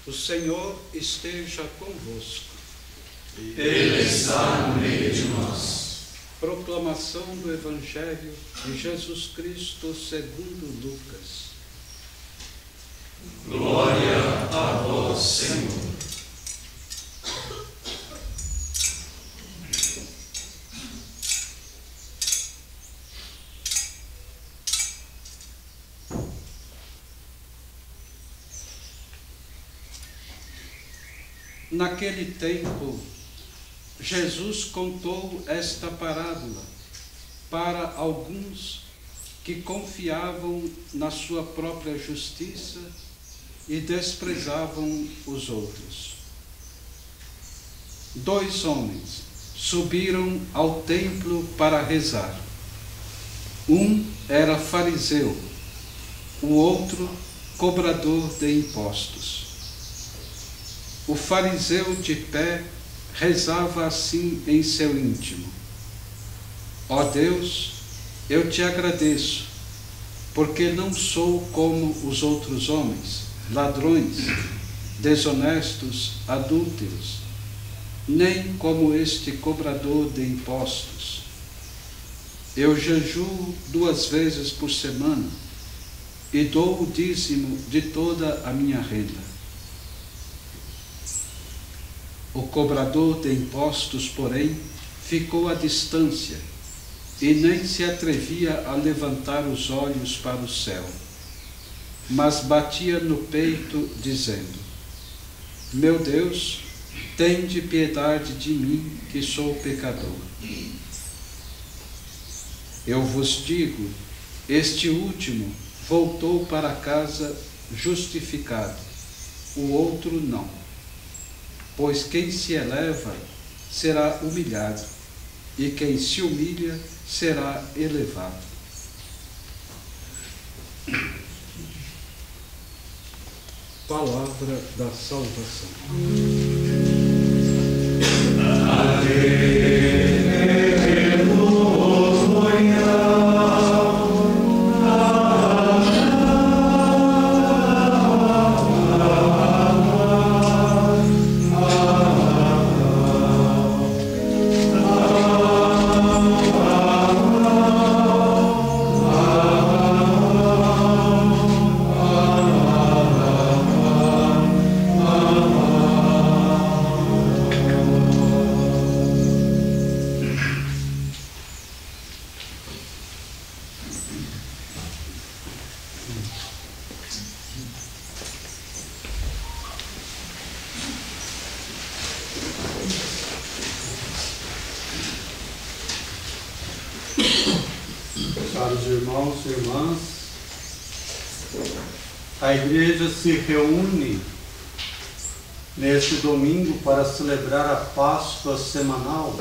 O Senhor esteja convosco. Ele está no meio de nós. Proclamação do Evangelho de Jesus Cristo segundo Lucas. Glória a vós, Senhor. Naquele tempo, Jesus contou esta parábola para alguns que confiavam na sua própria justiça e desprezavam os outros. 2 homens subiram ao templo para rezar. Um era fariseu, o outro cobrador de impostos. O fariseu de pé rezava assim em seu íntimo: Ó Deus, eu te agradeço, porque não sou como os outros homens, ladrões, desonestos, adúlteros, nem como este cobrador de impostos. Eu jejuo 2 vezes por semana e dou o dízimo de toda a minha renda. O cobrador de impostos, porém, ficou à distância e nem se atrevia a levantar os olhos para o céu, mas batia no peito, dizendo: Meu Deus, tende piedade de mim, que sou pecador. Eu vos digo, este último voltou para casa justificado, o outro não. Pois quem se eleva será humilhado, e quem se humilha será elevado. Palavra da salvação. Caros irmãos e irmãs, a igreja se reúne neste domingo para celebrar a Páscoa semanal,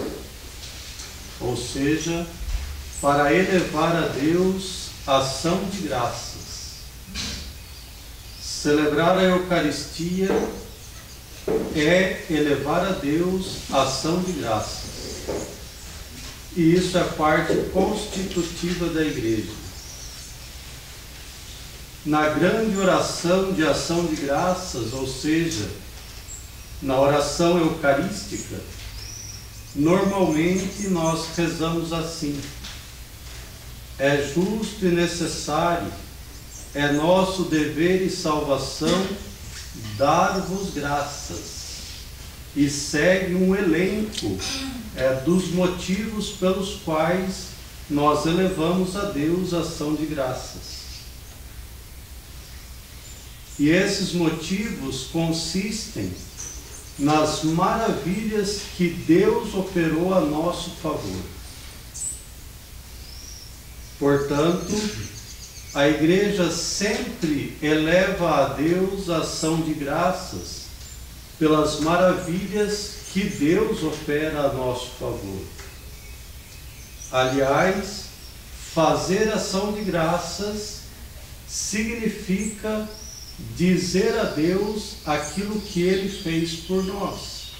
ou seja, para elevar a Deus a ação de graças. Celebrar a Eucaristia é elevar a Deus a ação de graças. E isso é parte constitutiva da igreja. Na grande oração de ação de graças, ou seja, na oração eucarística, normalmente nós rezamos assim: é justo e necessário, é nosso dever e salvação dar-vos graças. E segue um elenco dos motivos pelos quais nós elevamos a Deus a ação de graças. E esses motivos consistem nas maravilhas que Deus operou a nosso favor. Portanto, a igreja sempre eleva a Deus a ação de graças pelas maravilhas que Deus opera a nosso favor. Aliás, fazer ação de graças significa dizer a Deus aquilo que Ele fez por nós.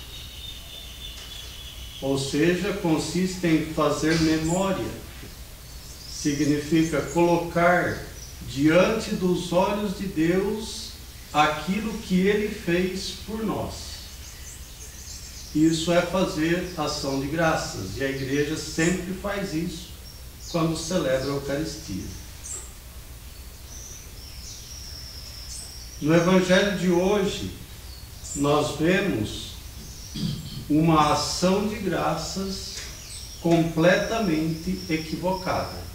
Ou seja, consiste em fazer memória. Significa colocar diante dos olhos de Deus aquilo que Ele fez por nós. Isso é fazer ação de graças, e a igreja sempre faz isso quando celebra a Eucaristia. No Evangelho de hoje, nós vemos uma ação de graças completamente equivocada.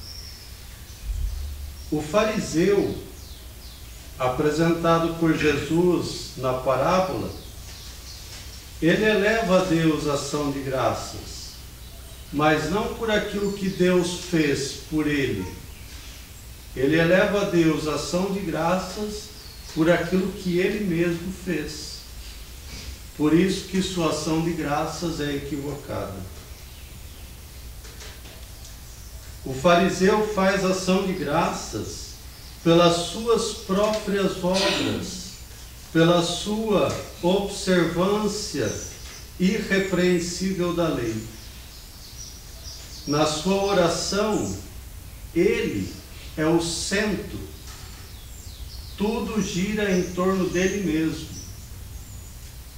O fariseu, apresentado por Jesus na parábola, ele eleva a Deus a ação de graças, mas não por aquilo que Deus fez por ele. Ele eleva a Deus a ação de graças por aquilo que ele mesmo fez. Por isso que sua ação de graças é equivocada. O fariseu faz ação de graças pelas suas próprias obras, pela sua observância irrepreensível da lei. Na sua oração, ele é o centro. Tudo gira em torno dele mesmo.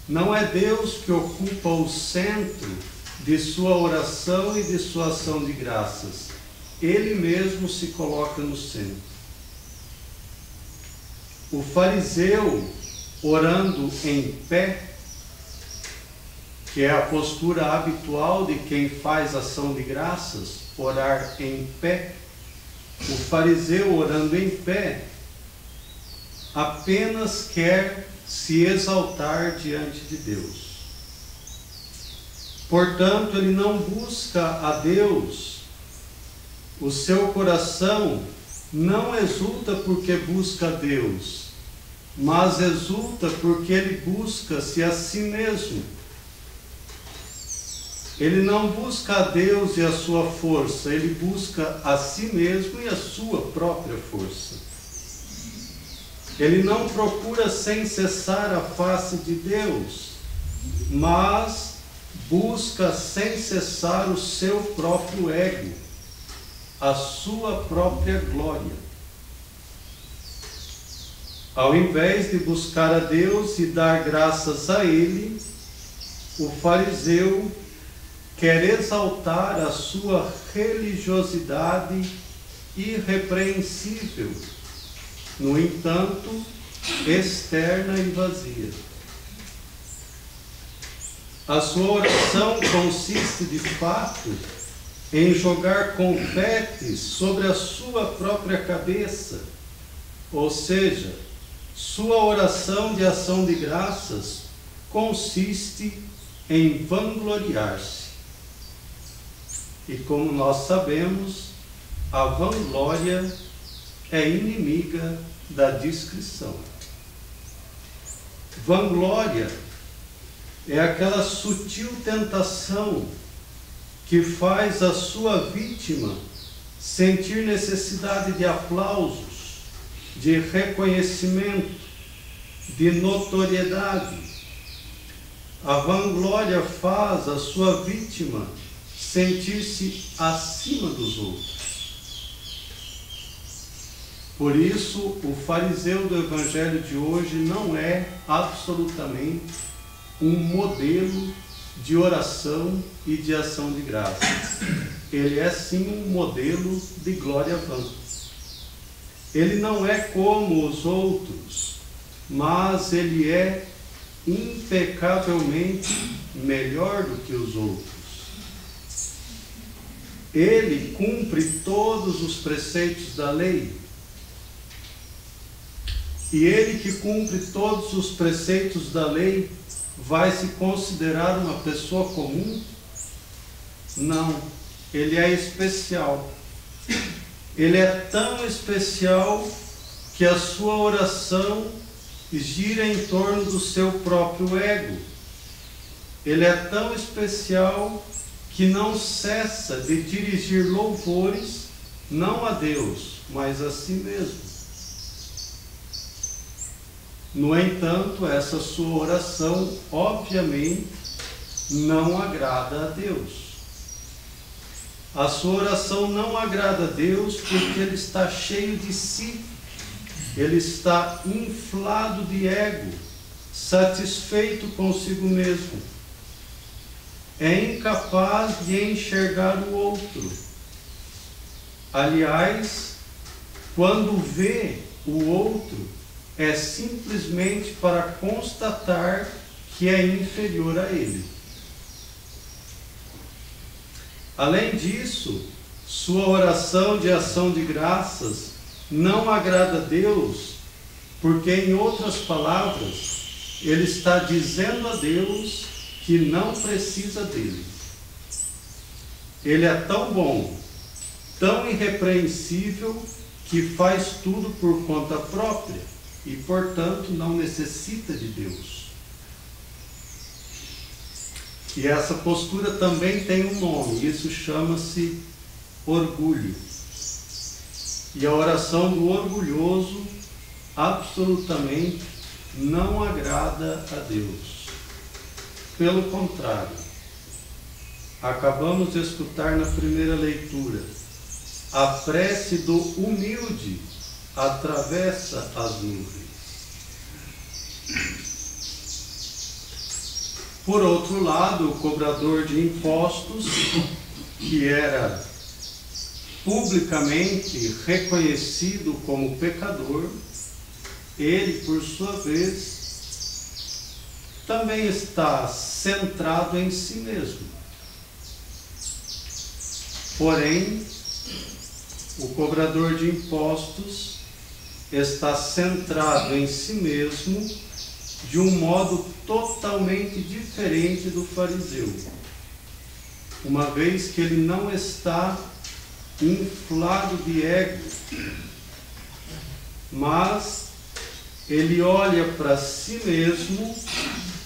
Não é Deus que ocupa o centro de sua oração e de sua ação de graças. Ele mesmo se coloca no centro. O fariseu, orando em pé, que é a postura habitual de quem faz ação de graças, orar em pé. O fariseu, orando em pé, apenas quer se exaltar diante de Deus. Portanto, ele não busca a Deus. O seu coração não exulta porque busca a Deus, mas exulta porque ele busca-se a si mesmo. Ele não busca a Deus e a sua força, ele busca a si mesmo e a sua própria força. Ele não procura sem cessar a face de Deus, mas busca sem cessar o seu próprio ego, a sua própria glória. Ao invés de buscar a Deus e dar graças a Ele, o fariseu quer exaltar a sua religiosidade irrepreensível, no entanto, externa e vazia. A sua oração consiste, de fato, em jogar confetes sobre a sua própria cabeça, ou seja, sua oração de ação de graças consiste em vangloriar-se. E como nós sabemos, a vanglória é inimiga da discrição. Vanglória é aquela sutil tentação que faz a sua vítima sentir necessidade de aplausos, de reconhecimento, de notoriedade. A vanglória faz a sua vítima sentir-se acima dos outros. Por isso, o fariseu do Evangelho de hoje não é absolutamente um modelo de oração e de ação de graça. Ele é sim um modelo de glória vã. Ele não é como os outros, mas ele é impecavelmente melhor do que os outros. Ele cumpre todos os preceitos da lei. E ele que cumpre todos os preceitos da lei vai se considerar uma pessoa comum? Não, ele é especial. Ele é tão especial que a sua oração gira em torno do seu próprio ego. Ele é tão especial que não cessa de dirigir louvores, não a Deus, mas a si mesmo. No entanto, essa sua oração, obviamente, não agrada a Deus. A sua oração não agrada a Deus porque ele está cheio de si. ele está inflado de ego, satisfeito consigo mesmo. É incapaz de enxergar o outro. Aliás, quando vê o outro, é simplesmente para constatar que é inferior a ele. Além disso, sua oração de ação de graças não agrada a Deus, porque, em outras palavras, ele está dizendo a Deus que não precisa dele. Ele é tão bom, tão irrepreensível, que faz tudo por conta própria e, portanto, não necessita de Deus. E essa postura também tem um nome, isso chama-se orgulho. E a oração do orgulhoso absolutamente não agrada a Deus. Pelo contrário, acabamos de escutar na primeira leitura, a prece do humilde atravessa as nuvens. Por outro lado, o cobrador de impostos, que era publicamente reconhecido como pecador, ele, por sua vez, também está centrado em si mesmo. Porém, o cobrador de impostos está centrado em si mesmo de um modo totalmente diferente do fariseu, uma vez que ele não está inflado de ego, mas ele olha para si mesmo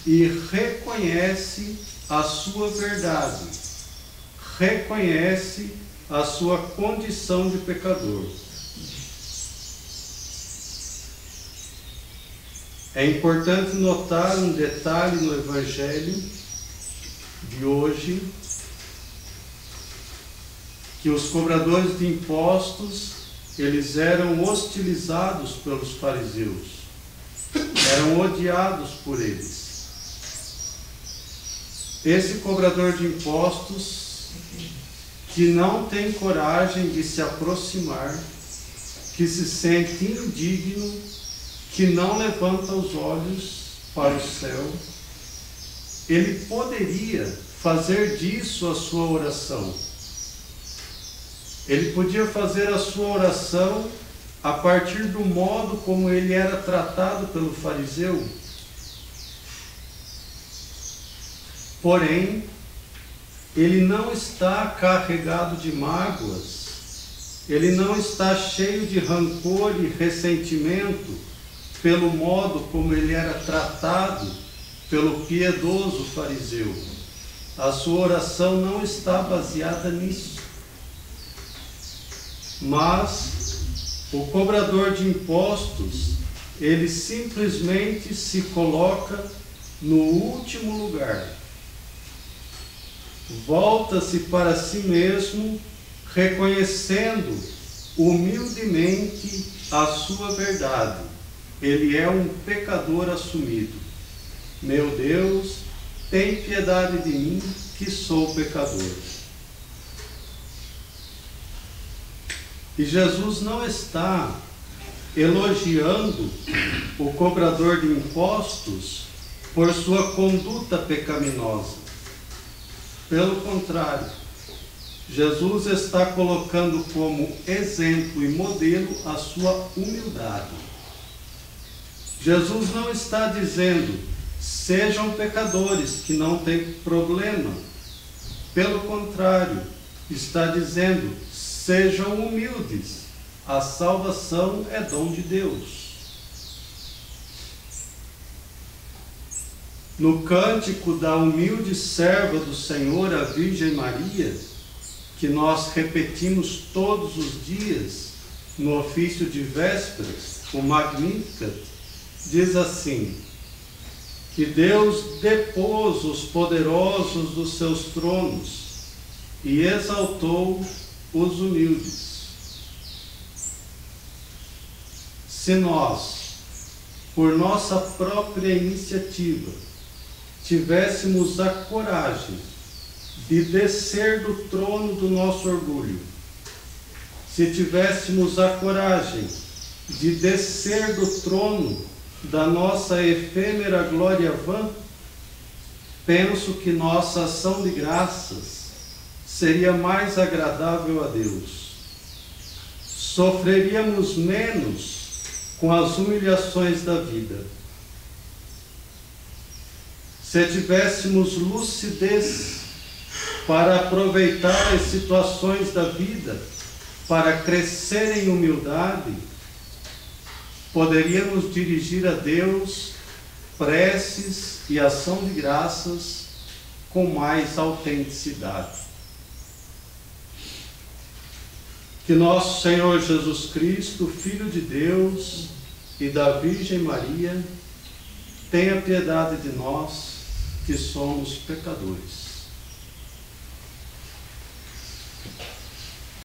e reconhece a sua verdade, reconhece a sua condição de pecador. É importante notar um detalhe no Evangelho de hoje, que os cobradores de impostos, eles eram hostilizados pelos fariseus, eram odiados por eles. Esse cobrador de impostos, que não tem coragem de se aproximar, que se sente indigno, que não levanta os olhos para o céu, ele poderia fazer disso a sua oração. Ele podia fazer a sua oração a partir do modo como ele era tratado pelo fariseu. Porém, ele não está carregado de mágoas, ele não está cheio de rancor e ressentimento pelo modo como ele era tratado pelo piedoso fariseu. A sua oração não está baseada nisso. Mas o cobrador de impostos, ele simplesmente se coloca no último lugar. Volta-se para si mesmo, reconhecendo humildemente a sua verdade. Ele é um pecador assumido. Meu Deus, tem piedade de mim, que sou pecador. E Jesus não está elogiando o cobrador de impostos por sua conduta pecaminosa. Pelo contrário, Jesus está colocando como exemplo e modelo a sua humildade. Jesus não está dizendo, sejam pecadores, que não tem problema. Pelo contrário, está dizendo, sejam humildes, a salvação é dom de Deus. No cântico da humilde serva do Senhor, a Virgem Maria, que nós repetimos todos os dias no ofício de vésperas, o Magnificat, diz assim, que Deus depôs os poderosos dos seus tronos e exaltou os humildes. se nós, por nossa própria iniciativa, tivéssemos a coragem de descer do trono do nosso orgulho, se tivéssemos a coragem de descer do trono da nossa efêmera glória vã, penso que nossa ação de graças seria mais agradável a Deus. Sofreríamos menos com as humilhações da vida. Se tivéssemos lucidez para aproveitar as situações da vida, para crescer em humildade, poderíamos dirigir a Deus preces e ação de graças com mais autenticidade. Que nosso Senhor Jesus Cristo, Filho de Deus e da Virgem Maria, tenha piedade de nós, que somos pecadores.